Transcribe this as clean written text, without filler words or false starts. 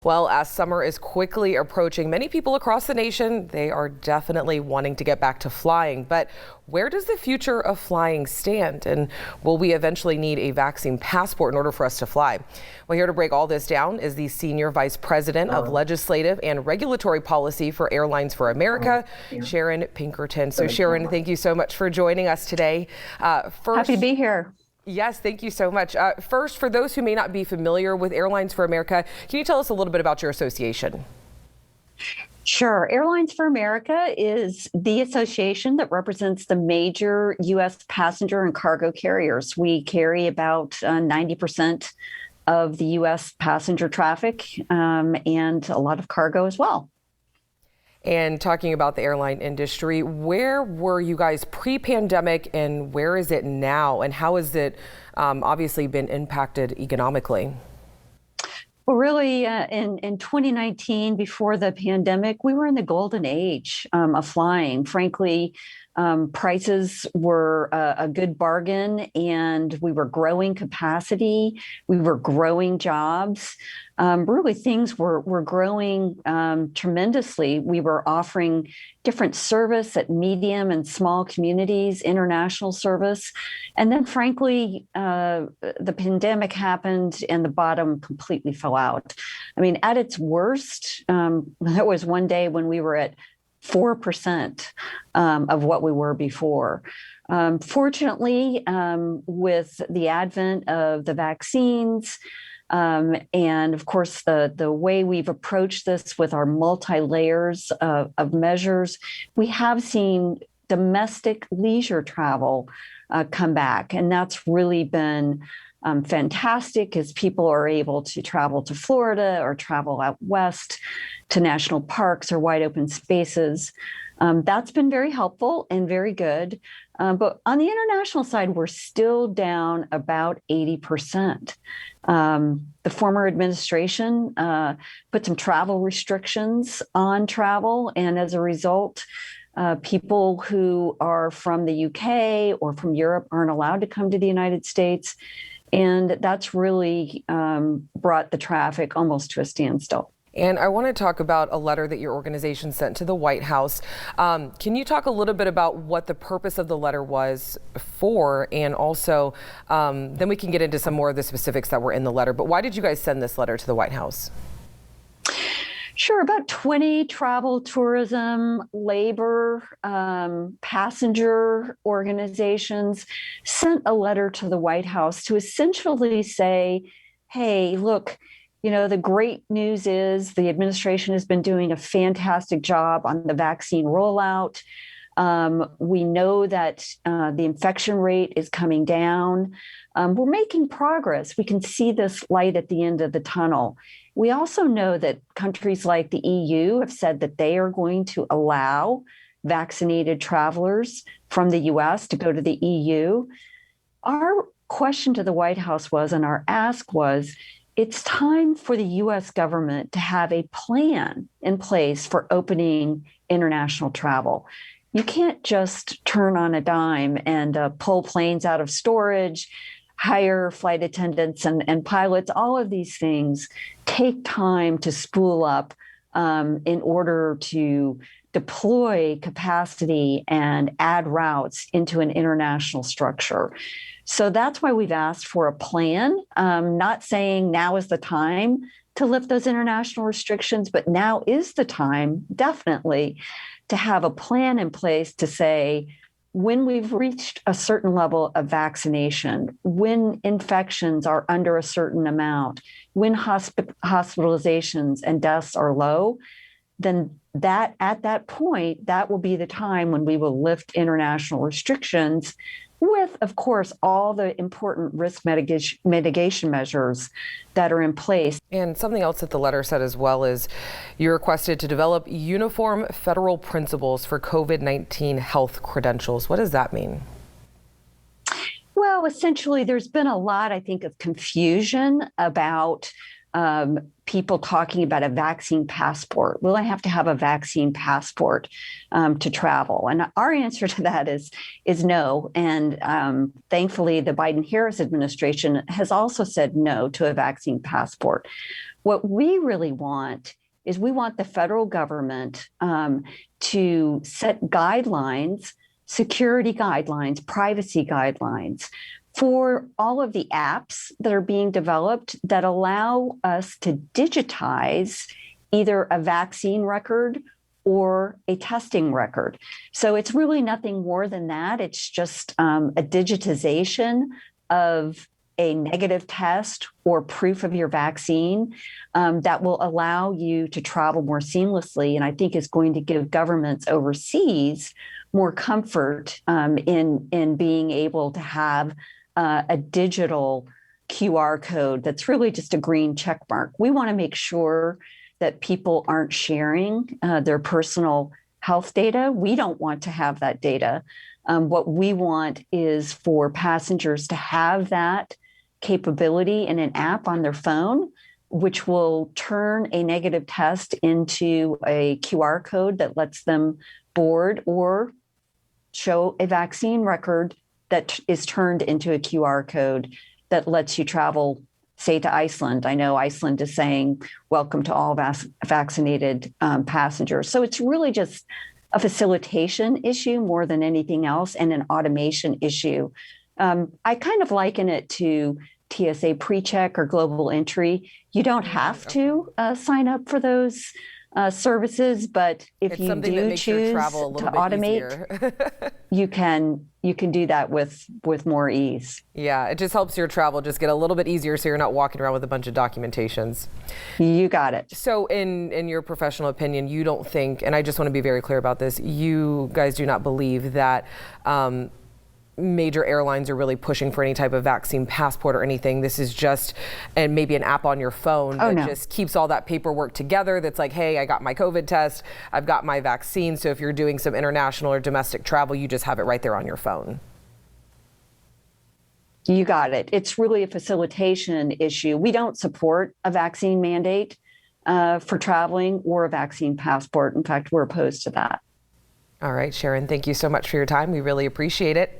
Well, as summer is quickly approaching, many people across the nation, they are definitely wanting to get back to flying. But where does the future of flying stand? And will we eventually need a vaccine passport in order for us to fly? Well, here to break all this down is the Senior Vice President of Legislative and Regulatory Policy for Airlines for America, Sharon Pinkerton. So Sharon, thank you so much for joining us today. Happy to be here. Yes, thank you so much. First, for those who may not be familiar with Airlines for America, can you tell us a little bit about your association? Sure. Airlines for America is the association that represents the major U.S. passenger and cargo carriers. We carry about 90% of the U.S. passenger traffic and a lot of cargo as well. And talking about the airline industry, where were you guys pre-pandemic and where is it now? And how has it obviously been impacted economically? Well, really, in 2019, before the pandemic, we were in the golden age of flying. Frankly, prices were a good bargain, and we were growing capacity. We were growing jobs. Really, things were growing tremendously. We were offering different service at medium and small communities, international service. And then, frankly, the pandemic happened and the bottom completely fell out. I mean, at its worst, there was one day when we were at 4% of what we were before. Fortunately, with the advent of the vaccines, and of course, the way we've approached this with our multi-layers of measures, we have seen domestic leisure travel come back. And that's really been fantastic as people are able to travel to Florida or travel out west to national parks or wide open spaces. That's been very helpful and very good. But on the international side, we're still down about 80%. The former administration put some travel restrictions on travel. And as a result, people who are from the UK or from Europe aren't allowed to come to the United States. And that's really brought the traffic almost to a standstill. And I want to talk about a letter that your organization sent to the White House. Can you talk a little bit about what the purpose of the letter was for? And also, then we can get into some more of the specifics that were in the letter. But why did you guys send this letter to the White House? Sure. About 20 travel, tourism, labor, passenger organizations sent a letter to the White House to essentially say, hey, look, you know, the great news is the administration has been doing a fantastic job on the vaccine rollout. We know that the infection rate is coming down. We're making progress. We can see this light at the end of the tunnel. We also know that countries like the EU have said that they are going to allow vaccinated travelers from the US to go to the EU. Our question to the White House was, and our ask was, it's time for the US government to have a plan in place for opening international travel. You can't just turn on a dime and pull planes out of storage, hire flight attendants and pilots. All of these things take time to spool up in order to deploy capacity and add routes into an international structure. So that's why we've asked for a plan, not saying now is the time to lift those international restrictions, but now is the time, definitely, to have a plan in place to say, when we've reached a certain level of vaccination, when infections are under a certain amount, when hospitalizations and deaths are low, then that at that point, that will be the time when we will lift international restrictions with, of course, all the important risk mitigation measures that are in place. And something else that the letter said as well is you requested to develop uniform federal principles for COVID-19 health credentials. What does that mean? Well, essentially, there's been a lot, I think, of confusion about people talking about a vaccine passport. Will I have to have a vaccine passport to travel? And our answer to that is no. And thankfully, the Biden-Harris administration has also said no to a vaccine passport. What we really want is we want the federal government to set guidelines, security guidelines, privacy guidelines for all of the apps that are being developed that allow us to digitize either a vaccine record or a testing record. So it's really nothing more than that. It's just a digitization of a negative test or proof of your vaccine that will allow you to travel more seamlessly, and I think is going to give governments overseas more comfort in being able to have a digital QR code that's really just a green check mark. We want to make sure that people aren't sharing their personal health data. We don't want to have that data. What we want is for passengers to have that capability in an app on their phone, which will turn a negative test into a QR code that lets them board, or show a vaccine record that is turned into a QR code that lets you travel, say, to Iceland. I know Iceland is saying, welcome to all vaccinated passengers. So it's really just a facilitation issue more than anything else, and an automation issue. I kind of liken it to TSA PreCheck or Global Entry. You don't have to sign up for those services, but if It's you something that do makes your choose travel a to little bit automate, easier. you can do that with more ease. Yeah, it just helps your travel just get a little bit easier so you're not walking around with a bunch of documentations. You got it. So in your professional opinion, you don't think, and I just want to be very clear about this, you guys do not believe that major airlines are really pushing for any type of vaccine passport or anything. This is just, and maybe an app on your phone that just keeps all that paperwork together. That's like, hey, I got my COVID test, I've got my vaccine. So if you're doing some international or domestic travel, you just have it right there on your phone. You got it. It's really a facilitation issue. We don't support a vaccine mandate for traveling or a vaccine passport. In fact, we're opposed to that. All right, Sharon, thank you so much for your time. We really appreciate it.